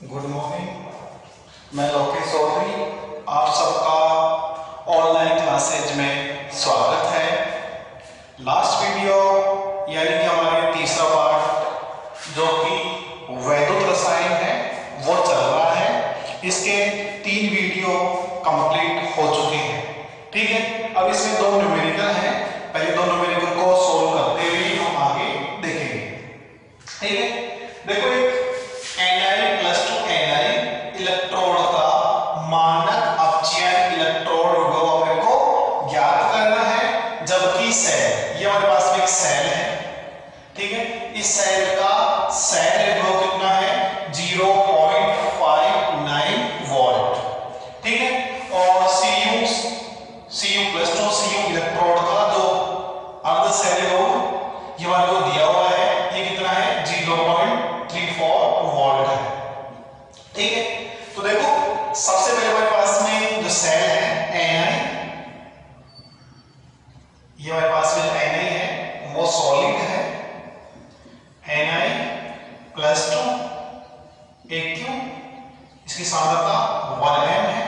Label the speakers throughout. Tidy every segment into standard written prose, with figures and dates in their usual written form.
Speaker 1: Good morning. मैं लोकेश चौधरी, आप सबका ऑनलाइन क्लासेज में स्वागत है। लास्ट वीडियो यानी कि हमारे तीसरा पार्ट जो कि वैद्युत रसायन है वो चल रहा है। इसके 3 वीडियो कंप्लीट हो चुके हैं। ठीक है, अब इसमें 2 न्यूमेरिकल हैं। पहले 2 न्यूमेरिकल को सोल्व करते हुए हम आगे देखेंगे। ठीक है, देखो एक Ni+2 Ni इलेक्ट्रोड का मानक अपचयन इलेक्ट्रोड विभव अपने को ज्ञात करना है। जबकि सेल, ये हमारे पास में एक सेल है। ठीक है, इस सेल का सेल विभव कितना है? 0.59 वोल्ट। ठीक है, और Cu+2 इलेक्ट्रोड का जो अर्ध सेल विभव ये हमारे को दिया हुआ है, ये कितना है? 0.34 वोल्ट है। ठीक है, तो देखो सबसे पहले हमारे पास में जो सेल है Ni, ये हमारे पास में जो Ni है वो सॉलिड है। Ni+2 Aq, इसकी सांद्रता 1m है।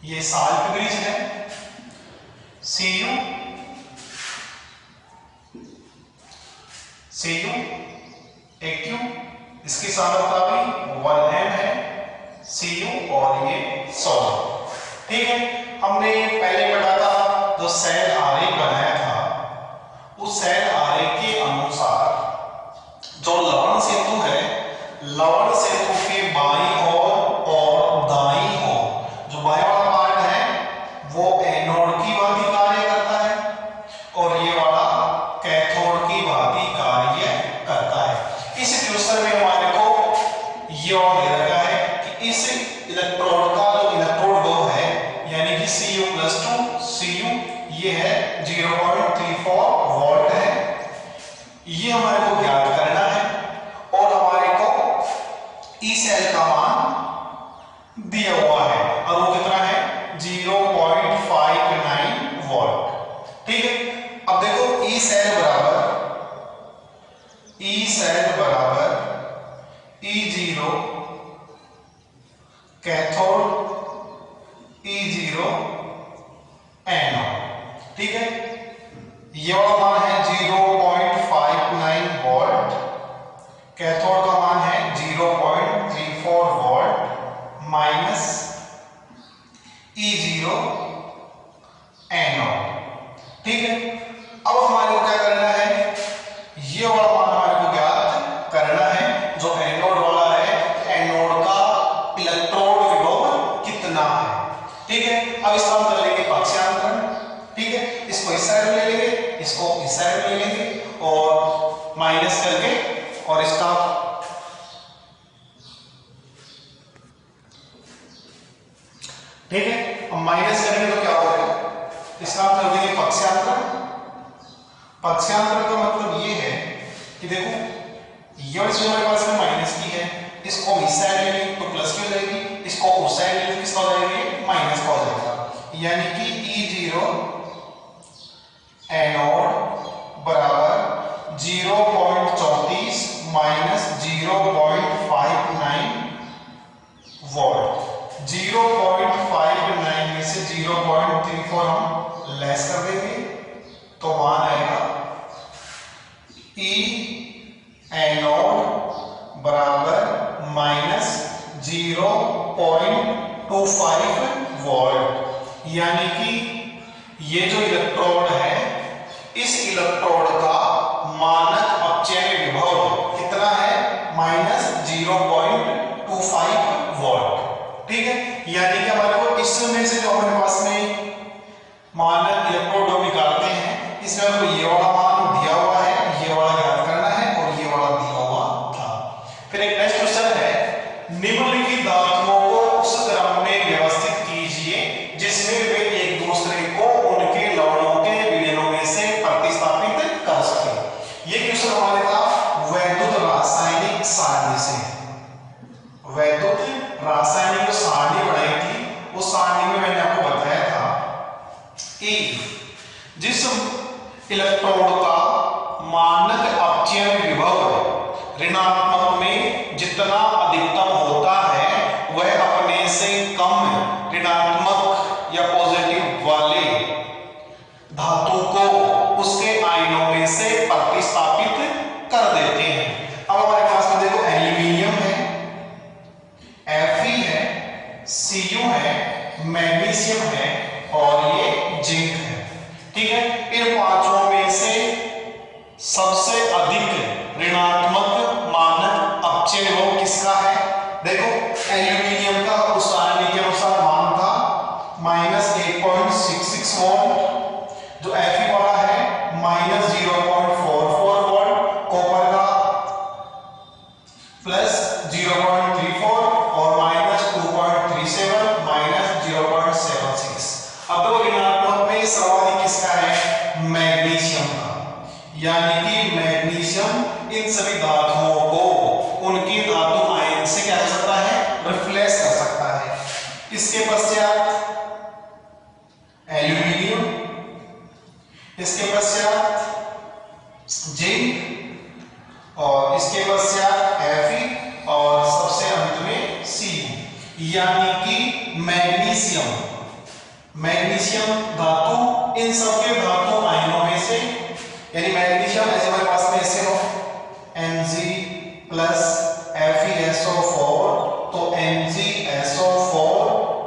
Speaker 1: ये साल्ट ब्रिज है। Cu Aq, इसकी सांद्रता भी 1m है। Cu और ये सॉलिड। ठीक है, हमने पहले पढ़ा था जो सेल आरेख बनाया था, उस सेल आरेख के अनुसार जो लवण सेतु है, लवण सेतु के बाईं ओर और दाईं ओर जो बाएं वाला पार्ट है वो एनोड की भांति कार्य करता है और ये वाला कैथोड की भांति कार्य करता है। इस ट्यूशन में हमारे को ये और दे रखा है कि इस इलेक्ट्रोड का जो इलेक्ट्रोड विभव है यानी कि Cu+2 Cu ये है 0.34 वोल्ट है। ये हमारे को ज्ञात करना है और हमारे को ई सेल का मान दिया हुआ है और वो कितना है? 0.59 वोल्ट। ठीक है, अब देखो ई सेल बराबर E0 कैथोड E0 एनोड। ठीक है, ये वाला मान है 0.59 वोल्ट, कैथोड का मान है 0.34 वोल्ट माइनस E0 एनोड। ठीक है, अब हमारे को क्या करना है? ये वाला मान हमारे को ज्ञात करना है जो एनोड वाला है, एनोड का इलेक्ट्रोड विभव कितना है। ठीक है, अब इसका हम कर लेंगे पक्षांतरण। ठीक है, इसको इस साइड में ले लेंगे, इसको इस साइड में ले लेंगे और माइनस करके और इसका ठीक है, अब माइनस करेंगे तो क्या होगा? इसका हम कर देंगे पक्षांतरण। पक्षांतरण का मतलब ये है कि देखो ये जो हमारे पास में माइनस की है, इसको इस साइड ले लेंगे तो प्लस की हो जाएगी, इसको उस साइड ले लेंगे किसका हो जाएगा? माइनस का हो जाएगा। यानी कि E0 एनोड बराबर 0.34 माइनस 0.59 वोल्ट। 0.59 में से 0.34 हम लेस कर देंगे तो मान आएगा E एनोड बराबर माइनस 0.25 वोल्ट। यानी कि ये जो इलेक्ट्रोड है, इस इलेक्ट्रोड का मानक अपचयन विभव कितना है? -0.25 वोल्ट। ठीक है, यानी कि हमारे को इसमें से जो हमारे पास में मानक इलेक्ट्रोड हम निकालते हैं, इसमें हमको ये वाला मान दिया हुआ है, ये वाला ज्ञात करना है और ये वाला दिया हुआ था। फिर एक नेक्स्ट क्वेश्चन है, निम्नलिखित धातुओं को उस क्रम में व्यवस्थित कीजिए जिसमें वे एक दूसरे को उनके लवणों के विलयनों में से प्रतिस्थापित कर सके। ये क्वेश्चन हमारे पास वैद्युत रासायनिक सारणी से है। वैद्युत रासायनिक सारणी बनाई थी, उस सारणी में मैंने आपको बताया था कि जिस इलेक्ट्रोड का मानक अपचयन विभव ऋणात्मक में जितना अधिकतम होता इसके पश्चात एल्यूमिनियम, इसके पश्चात जिंक और इसके पश्चात Fe और सबसे अंत में Cu यानी कि मैग्नीशियम। मैग्नीशियम धातु, इन सबके धातु आयनों में से, यानी मैग्नीशियम ऐसे हमारे पास में ऐसे हो Mg प्लस FeSO4 तो MgSO4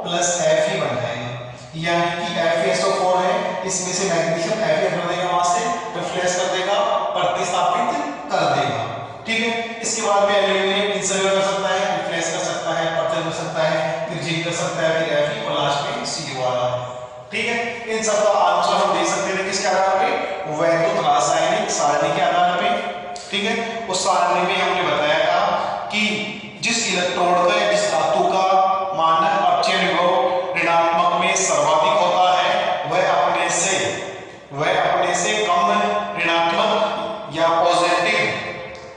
Speaker 1: प्लस Fe बन जाएगा, यानी कि FeSO4 है, इसमें से मैग्नीशियम Fe कर देगा, वहां से रिफ्लेक्स कर देगा, प्रतिस्थापित कर देगा। ठीक है, इसके बाद में एल्यूमिनियम इंसर्ट कर सकता है, रिफ्लेक्स कर सकता है, प्रतिस्थापित कर सकता है, फिर जिंक कर सकता है, फिर Fe और लास्ट में Cu वाला है। ठीक है, इन सब का आंसर हम दे सकते हैं किसके आधार पे? वैद्युत रासायनिक सारणी के आधार पे। ठीक है, उस सारणी में हमने बताया था कि जिस इलेक्ट्रोड का या जिस धातु का मानक अपचय विभव ऋणात्मक में सर्वाधिक होता है वह अपने से कम ऋणात्मक या पॉजिटिव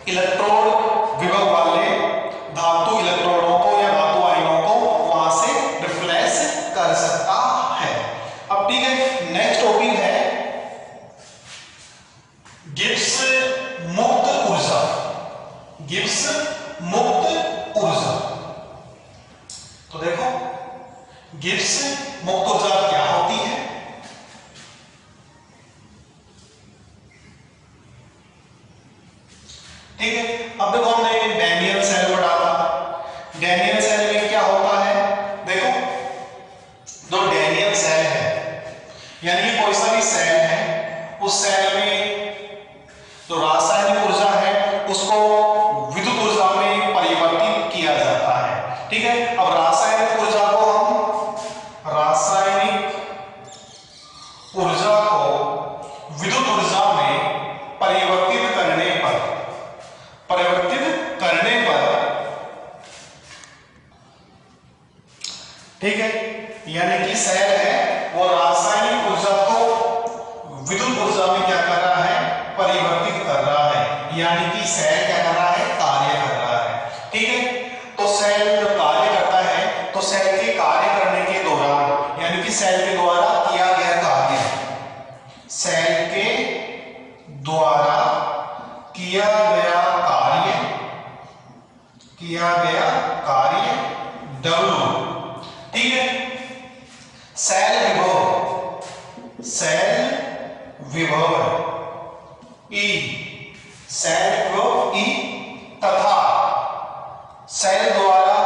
Speaker 1: इलेक्ट्रोड विभव वाले धातु इलेक्ट्रोडों को या धातु आयनों को वहां से रिफ्लेक्स कर सकता है। अब ठीक है, नेक्स्ट टॉपिक है गिब्स मुक्त ऊर्जा। गिब्स मुक्त ऊर्जा, तो देखो गिब्स मुक्त ऊर्जा क्या होती है? ठीक है, अब देखो हमने डैनियल सेल पढ़ा था। डैनियल सेल में क्या होता है? देखो जो डैनियल सेल है यानी कि कोई सा भी सेल है, उस सेल में जो रासायनिक ऊर्जा है उसको विद्युत ऊर्जा में परिवर्तित किया जाता है। ठीक है, अब रासायनिक ऊर्जा को विद्युत ऊर्जा में परिवर्तित करने पर ठीक है, यानी कि सेल है वो रासायनिक ऊर्जा को विद्युत ऊर्जा में क्या कर रहा है? परिवर्तित कर रहा है, यानी कि सेल क्या कर रहा है? कार्य कर रहा है। ठीक है, तो सेल जब कार्य करता है तो सेल के कार्य करने के दौरान, यानी कि सेल के द्वारा किया गया कार्य, सेल के द्वारा किया गया कार्य W। ठीक है, सेल विभव E, सेल विभव E तथा सेल द्वारा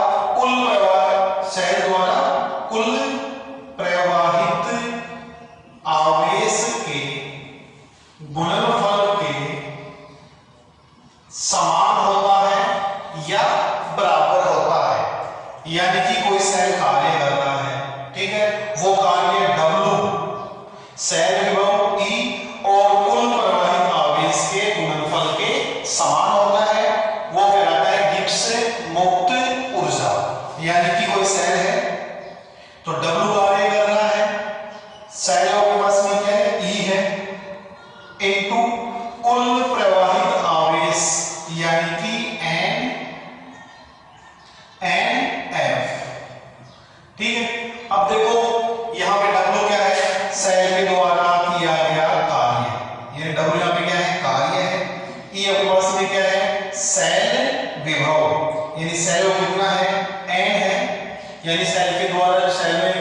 Speaker 1: कुल प्रवाहित आवेश के गुणनफल के समान होता है या बराबर होता है, यानी कि कोई सेल कार्य कर रहा है। ठीक है, वो कार्य W सेल विभव E और कुल प्रवाहित आवेश के गुणनफल के समान होता है, वो कहलाता है गिब्स मुक्त ऊर्जा। यानी कि कोई सेल है तो W कार्य कर रहा है, सेल के पास में क्या है? E है, इनटू कुल प्रवाहित आवेश यानी कि NF। ठीक है, अब देखो यहां पे W क्या है? सेल के द्वारा किया गया कार्य, ये W यहां पे क्या है? कार्य है। E अपने पास में क्या है? सेल विभव, यानी सेल कितना है? N है, यानी सेल के द्वारा सेल में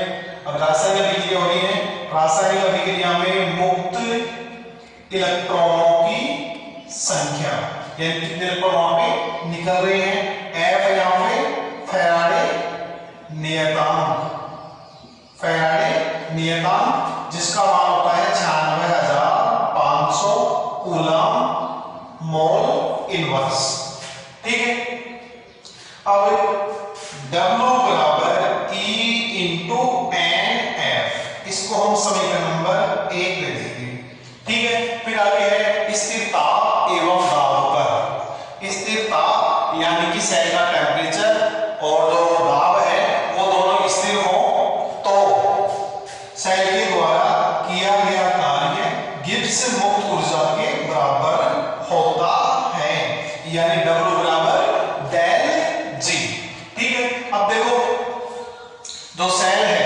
Speaker 1: अब रासायनिक अभिक्रिया हो रही है, रासायनिक अभिक्रिया में मुक्त इलेक्ट्रॉनों की संख्या, यानी कितने इलेक्ट्रॉन वहां पे निकल रहे हैं? F यहां पे फैराडे नियतांक जिसका मान होता है 96,500 कूलम मोल इनवर्स। ठीक है, अब W बराबर E इंटू NF, इसको हम समीकरण नंबर 1 दे देंगे। ठीक है, फिर आगे है स्थिरता एवं दाब पर। स्थिरता यानी कि सेल का टेम्परेचर और जो दाब है वो दोनों स्थिर हो तो सेल के द्वारा किया गया कार्य गिब्स मुक्त ऊर्जा के बराबर होता है, यानी W बराबर डेल G। ठीक है, अब देखो जो सेल है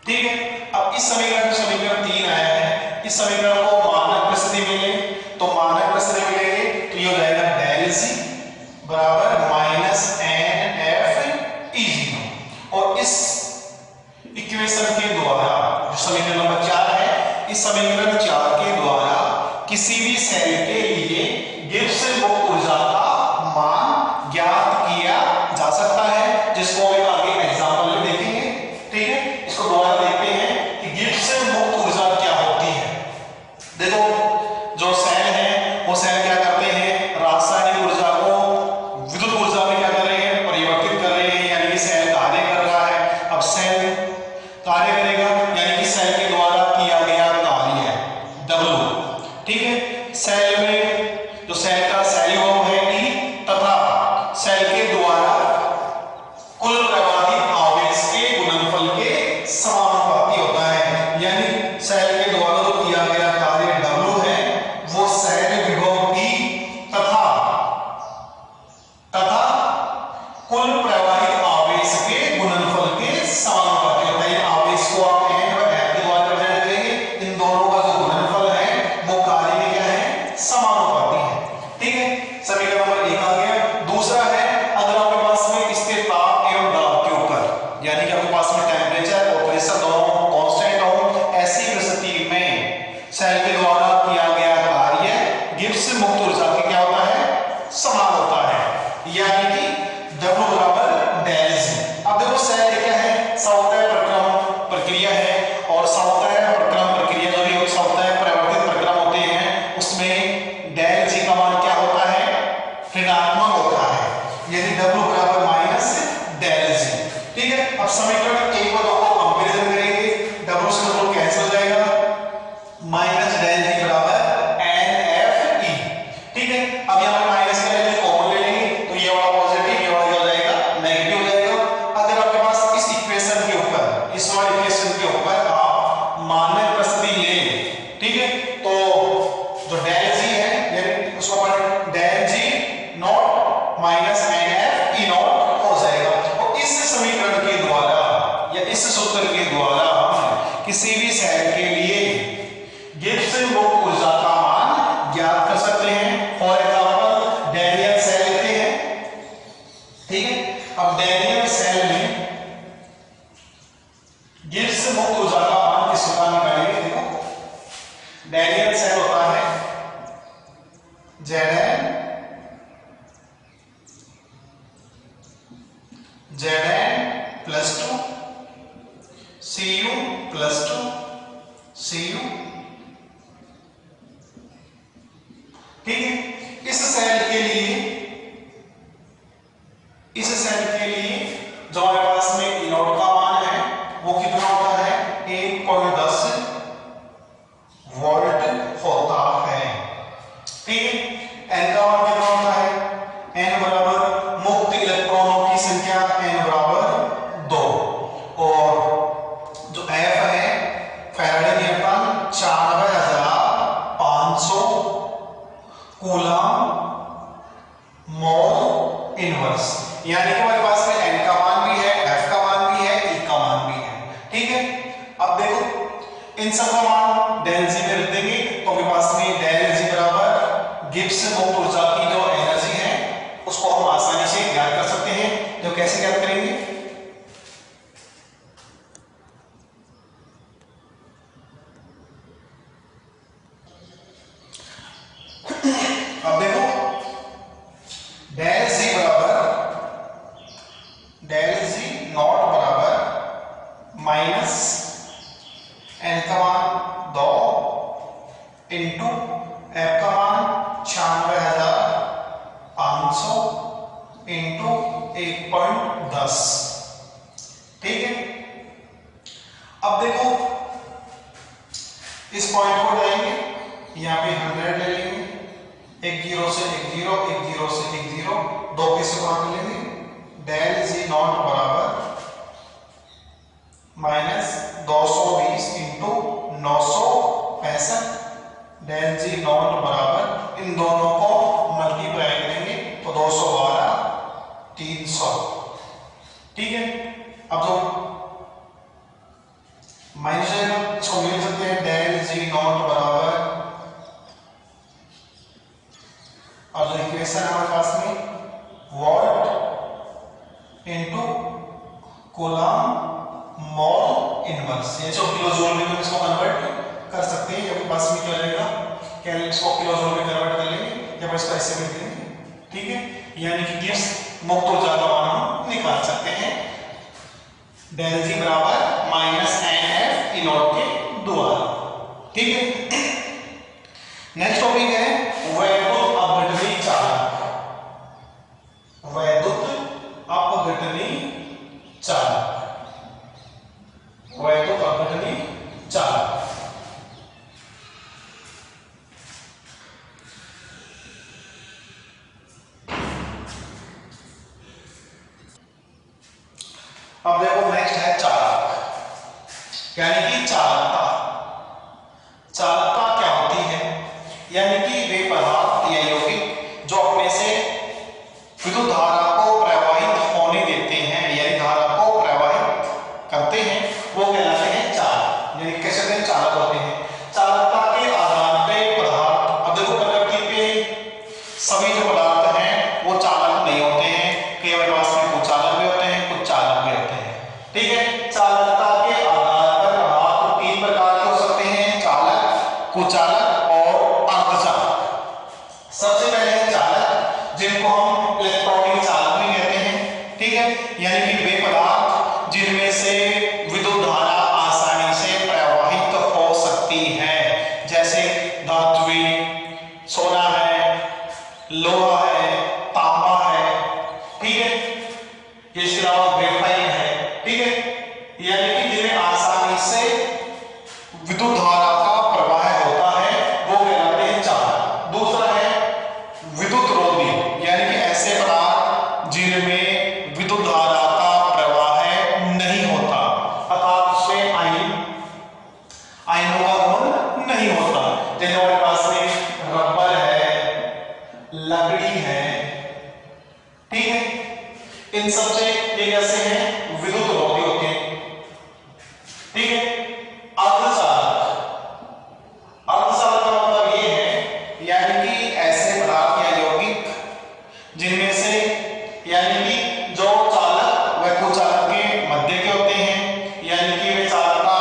Speaker 1: ठीक है, अब इस समीकरण में समीकरण 3 आया है, इस समीकरण को मानक परिस्थिति में ले तो मानक परिस्थिति में लेंगे तो ये हो जाएगा डेल जी बराबर minus n F E zero. और इस इक्वेशन के द्वारा जो समीकरण नंबर 4 है, इस समीकरण 4 के द्वारा किसी भी सेल के लिए गिब्स मुक्त ऊर्जा का मान ज्ञात किया जा सकता है, जिसको हम आगे एग्जांपल में देखेंगे। ठीक है, इसको दोबारा देखते हैं कि गिब्स मुक्त ऊर्जा क्या होती है। देखो जो सेल है वो सेल क्या करते हैं, रासायनिक ऊर्जा को विद्युत ऊर्जा में क्या कर रहे हैं, परिवर्तित कर रहे हैं, यानी कि सेल कार्य कर रहा है। अब सेल कार्य करेगा यानी कि सेल के द्वारा किया गया कार्य है W। ठीक है, सेल में जो सेल का सेल्यूलम है E तथा सेल के द्वारा कुल प्रवाहित आवेश के गुणनफल के समानुपाती होता है। यानी सेल के द्वारा जो किया गया कार्य W है वो सेल विभव E तथा कुल प्रवाहित आवेश के गुणनफल के समानुपाती होता है। आवेश को आप N और F के द्वारा रिप्रेजेंट करेंगे, इन दोनों का जो गुणनफल है वो कार्य में क्या है, समानुपाती है। ठीक है, समीकरण नंबर 1 आ गया। दूसरा है अगर आपके पास में स्थिर ताप एवं दाब के ऊपर, यानी कि आपके पास में टेम्परेचर और प्रेशर दोनों कांस्टेंट हो, ऐसी परिस्थिति में सेल के द्वारा किया गया कार्य गिब्स मुक्त ऊर्जा के क्या होता है, समान होता है, यानी कि W बराबर डेल जी। अब देखो सेल क्या है, सवतः प्रक्रम प्रक्रिया है, और सवतः प्रक्रम प्रक्रिया जो भी सवतः परिवर्तित प्रक्रम होते हैं उसमें डेल जी का मान क्या होता है, ऋणात्मक होता है, यानी W बराबर माइनस डेल जी। ठीक है, अब समीकरण 1 और 2 को कंपैरिजन करेंगे, W से W कैंसिल हो जाएगा, माइनस डेल जी बराबर एन एफ ई। ठीक है, अब यहां पे माइनस का लेंगे, कॉमन ले लेंगे तो ये वाला पॉजिटिव, ये वाला हो जाएगा नेगेटिव हो जाएगा। अगर आपके पास इस इक्वेशन के ऊपर, इस वाले इक्वेशन के ऊपर आप मानक परिस्थिति लें, ठीक है, तो जो डेल जी है यानी उसको अपन डेल जी naught minus n F E naught हो जाएगा। और इस समीकरण के द्वारा या इस सूत्र के द्वारा हम किसी भी सेल के लिए गिब्स मुक्त ऊर्जा का मान ज्ञात कर सकते हैं। फॉर एग्जांपल डैनियल सेल लेते हैं। ठीक है, अब डैनियल सेल में गिब्स मुक्त ऊर्जा का मान किस प्रकार निकालेंगे। देखो डैनियल सेल होता है Zn +2 Cu +2 Cu। ठीक है, इस सेल के लिए जो हमारे पास में E नॉट का मान है वो कितना होता है, 1.10 वोल्ट होता है। ठीक है, N का मान कितना होता है, N बराबर मुक्त इलेक्ट्रॉनों की संख्या N बराबर 2, और जो F है Faraday Newton 94,500 coulomb mole inverse, यानी कि हमारे पास में N का मान भी है, F का मान भी है, E का मान भी है। ठीक है, अब देखो इन सब का मान डेल जी में रख देंगे तो हमारे पास में डेल जी बराबर गिब्स मुक्त ऊर्जा की जो एनर्जी है उसको हम आसानी से ज्ञात कर सकते हैं। तो कैसे ज्ञात करेंगे, अब देखो डेल जी नॉट बराबर माइनस एन का मान 2 इंटू एफ का मान 96,500 इंटू 1.10। ठीक है, अब देखो इस पॉइंट को लाएंगे, यहां पे 100 ले लेंगे, एक जीरो से एक जीरो, एक जीरो से एक जीरो, दो के सुबह कर लेंगे। डेल जी नॉट बराबर minus 220 into 965, del ji not बराबर इन दोनों को मल्टीप्लाई करेंगे तो 212 300। ठीक है, अब जो माइनस इसको लिख सकते हैं डेल जी नॉट बराबर, और जो इक्वेशन है हमारे पास में what into coulomb mole inverse, ये जो किलो जूल में इसको कन्वर्ट कर सकते हैं। आपके पास में क्या रहेगा, कैलोरी इसको किलो जूल में कन्वर्ट कर लेंगे जब इसका ऐसे लिख देंगे, ठीक है। यानी कि गिब्स मुक्त ऊर्जा का मान हम निकाल सकते हैं डेल जी बराबर minus n F E not के द्वारा, ठीक है। नेक्स्ट टॉपिक है वैद्युत अपघटनी चालक, वैद्युत अपघटनी चालक, वैद्युत अपघटनी चालक। अब देखो नेक्स्ट है चालक, यानी कि चालकता। चालकता क्या होती है, यानी कि वे पदार्थ या यौगिक जो अपने से विद्युत धारा को प्रवाहित होने देते हैं, यानी धारा को प्रवाहित करते हैं, वो कहलाते हैं चालक, यानी कैसे दिन चालक होते हैं। चालकता के आधार पे पदार्थ, अब देखो प्रकृति पे सभी जो पदार्थ हैं वो चालक नहीं होते हैं, कई पास में कुछ चालक भी होते हैं, कुछ चालक भी होते हैं, ठीक है। चालकता के आधार पर पदार्थ तीन प्रकार के हो सकते हैं, चालक, कुचालक और अर्धचालक। सबसे पहले है चालक, जिनको हम इलेक्ट्रॉनिक चालक भी कहते हैं, ठीक है। यानी कि वे पदार्थ जिनमें से विद्युत धारा आसानी से प्रवाहित हो सकती है, जैसे धातु, सोना है, लोहा है, तांबा है, ठीक है। इसके अलावा ग्रेफाइट है, ठीक है। यानी कि जिन्हें आसानी से विद्युत धारा का प्रवाह होता है वो कहलाते हैं चालक। दूसरा है विद्युत रोधी, यानी कि ऐसे पदार्थ जिनमें विद्युत धारा का प्रवाह नहीं होता, अर्थात उसमें आयनों का गुण नहीं होता, जैसे हमारे पास में रबर है, लकड़ी है, ठीक है। इन सबसे ये कैसे हैं, विद्युत रोधी होते हैं, ठीक है। अर्धचालक, अर्धचालक का मतलब ये है, यानी कि ऐसे पदार्थ या यौगिक जिनमें से, यानी कि जो चालक व कुचालक के मध्य के होते हैं, यानी कि वे चालकता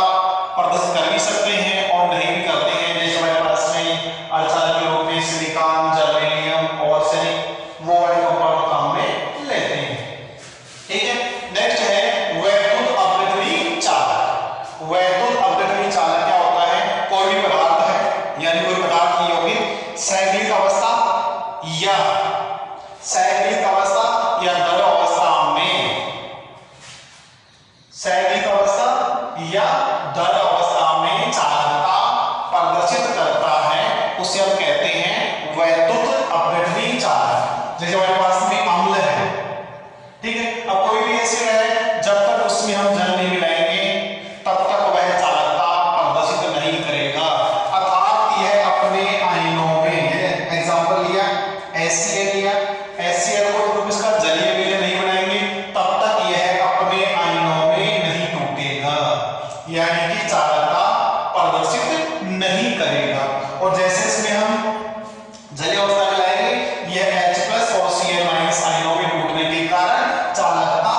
Speaker 1: प्रदर्शित कर भी सकते हैं और नहीं भी करते हैं, जैसे हमारे पास में अर्धचालक के रूप में सिलिकॉन, जर्मेनियम और सेनिक वो वाले कंपाउंड काम में लेते हैं, ठीक है। नेक्स्ट है वैद्युत अपघटनी चालक। वैद्युत अपघटनी चालक क्या होता है, कोई भी पदार्थ है, यानी कोई पदार्थ की यौगिक सैद्धांतिक अवस्था या सैद्धांतिक अवस्था या द्रव अवस्था में, सैद्धांतिक अवस्था या द्रव अवस्था में चालकता प्रदर्शित करता है, उसे हम कहते हैं वैद्युत अपघटनी चालक। जैसे हमारे पास में अम्ल है, ठीक है। अब कोई भी एसिड है, जब तक उसमें हम जल नहीं मिलाएंगे तब तक वह चालकता प्रदर्शित नहीं करेगा, अर्थात यह अपने आयनों में, एग्जांपल लिया HCl लिया, HCl को जब इसका जलीय विलय नहीं बनाएंगे तब तक यह अपने आयनों में नहीं टूटेगा, यानी कि चालकता प्रदर्शित नहीं करेगा। और जैसे इसमें हम जलीय अवस्था में लाएंगे, यह H+ और Cl- आयनों में टूटने के कारण चालकता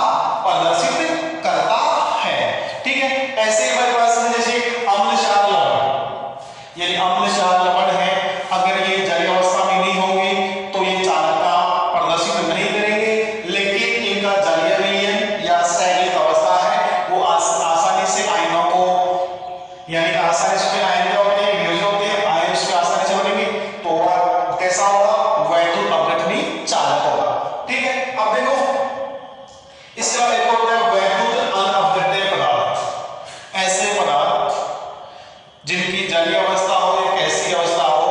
Speaker 1: प्रदर्शित करता है, ठीक है। ऐसे ही हमारे पास में जैसे अम्ल क्षार लवण, यानी अम्ल क्षार लवण है, अगर ये जलीय अवस्था में नहीं होंगे तो ये चालकता प्रदर्शित नहीं करेंगे, लेकिन इनका जलीय विलयन या सैद्धांतिक अवस्था है वो आसानी से आयनों को, यानी आसानी से आयन जो होते हैं, वियोजन होते हैं, आयन उसमें आसानी से बनेंगे, तो वह कैसा होगा, वैद्युत अपघटनी चालक होगा, ठीक है। अब देखो इसके बाद एक होता है वैद्युत अनअपघट्य पदार्थ। ऐसे पदार्थ जिनकी जलीय अवस्था हो या कैसी अवस्था हो,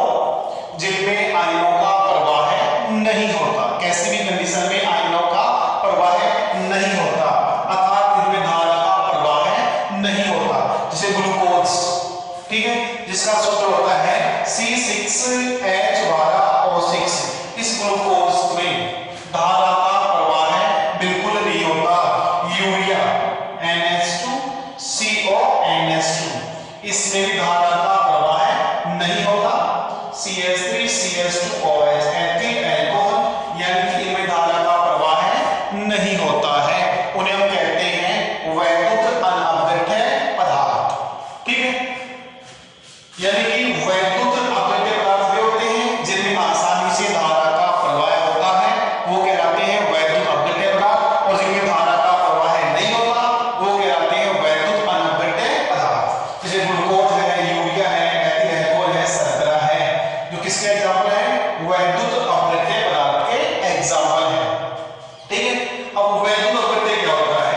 Speaker 1: जिनमें आयनों का प्रवाह नहीं होता, कैसी भी कंडीशन में आयनों का प्रवाह नहीं होता, अर्थात जिनमें धारा का प्रवाह नहीं होता, जैसे ग्लूकोज, ठीक है, जिसका सूत्र होता है C6H12O6। इस ग्लूकोज में धारा का प्रवाह बिल्कुल नहीं होता। यूरिया NH2CO NH H2 इसमें भी धारा का प्रवाह नहीं होता। CH3 CH2 OH ethyl alcohol यानी कि इनमें धारा का प्रवाह नहीं होता है, उन्हें हम कहते हैं वैद्युत अनअवगठ्य पदार्थ। ठीक है, यानी कि वैद्युत अवगठ्य पदार्थ वे होते हैं जिनमें आसानी से धारा का प्रवाह होता है, वो कहलाते हैं वैद्युत अवगठ्य पदार्थ, और जिनमें धारा का प्रवाह नहीं होता वो कहलाते हैं वैद्युत अनअवगठ्य पदार्थ। जैसे ग्लूकोज है, यूरिया है, एथिल अल्कोहल है, शर्करा है, जो किसके एग्जांपल है? वैद्युत अवगठ्य पदार्थ के एग्जांपल है। ठीक है, अब वैद्युत अवगठ्य क्या होता है?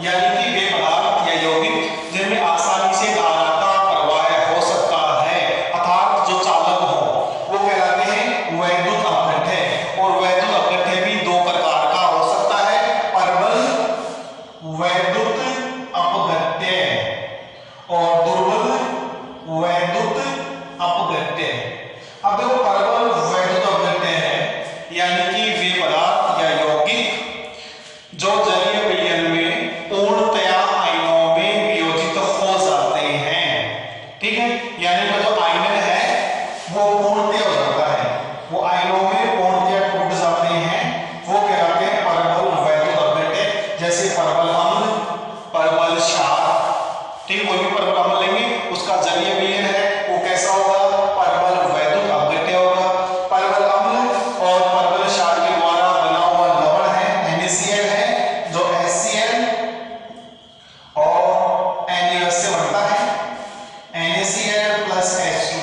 Speaker 1: यानी कि वे पदार्थ या यौगिक जिनमें आसानी से धारा का प्रवाह हो सकता है अर्थात जो चालक हो, वो कहलाते हैं वैद्युत अपघट्य। और वैद्युत अपघट्य भी दो प्रकार का हो सकता है, प्रबल वैद्युत अपघट्य और दुर्बल वैद्युत अपघट्य। अब देखो, प्रबल वैद्युत अपघट्य है यानी कि वे पदार्थ या यौगिक जो जलीय विलयन में पूर्णतया आयनों में वियोजित हो जाते हैं। ठीक है, यानी कि जो आयन है वो पूर्णतया हो जाता है, वो आयनों में पूर्णतया टूट जाते हैं, वो कहलाते हैं प्रबल वैद्युत अपघट्य। जैसे प्रबल अम्ल, प्रबल क्षार। ठीक, कोई भी प्रबल अम्ल लेंगे उसका जलीय विलयन है वो कैसा होगा? प्रबल वैद्युत अपघट्य होगा। प्रबल अम्ल और प्रबल क्षार के द्वारा बना हुआ लवण है NaCl है, जो HCl और Na से बनता है, NaCl प्लस H2।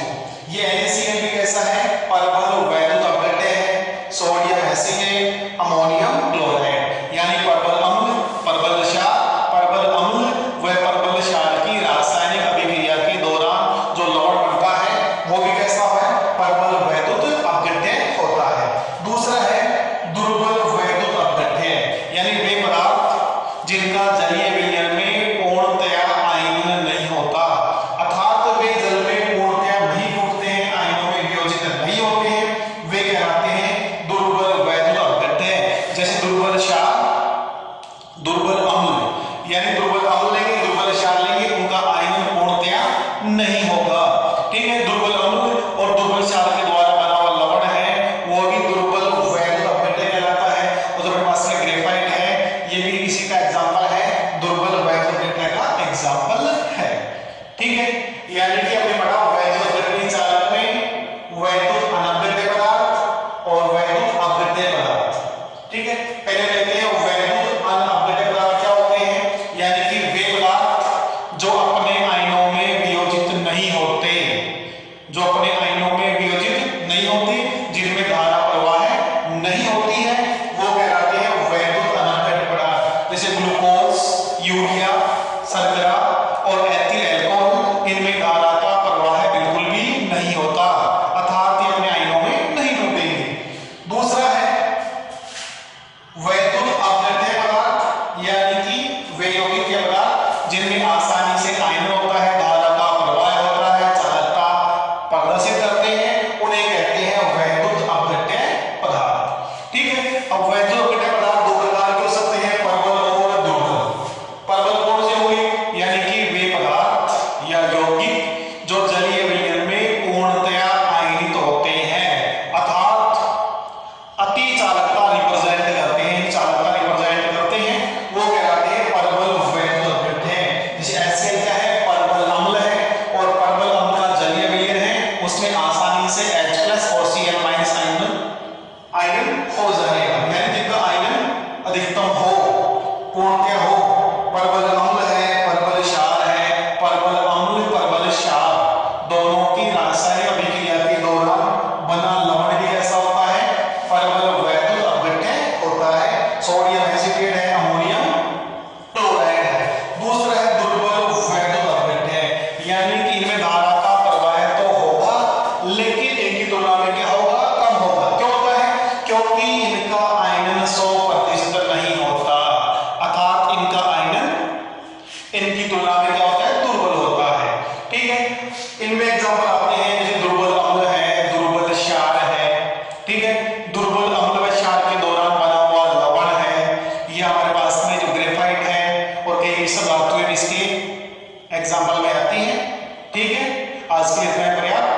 Speaker 1: ये NaCl भी कैसा है? प्रबल वैद्युत अपघट्य है। सोडियम एसिटेट, अमोनियम क्लोराइड, यानी प्रबल अम्ल, प्रबल क्षार, प्रबल अम्ल व प्रबल क्षार की रासायनिक अभिक्रिया के दौरान जो लवण बनता है वो भी कैसा है? प्रबल वैद्युत अपघट्य होता है। दूसरा है दुर्बल वैद्युत अपघट्य, यानी वे पदार्थ जिनका जलीय विलयन में पूर्णतया आयन नहीं होता अर्थात वे जल जाती है। ठीक है, आज के लिए इतना ही पर्याप्त।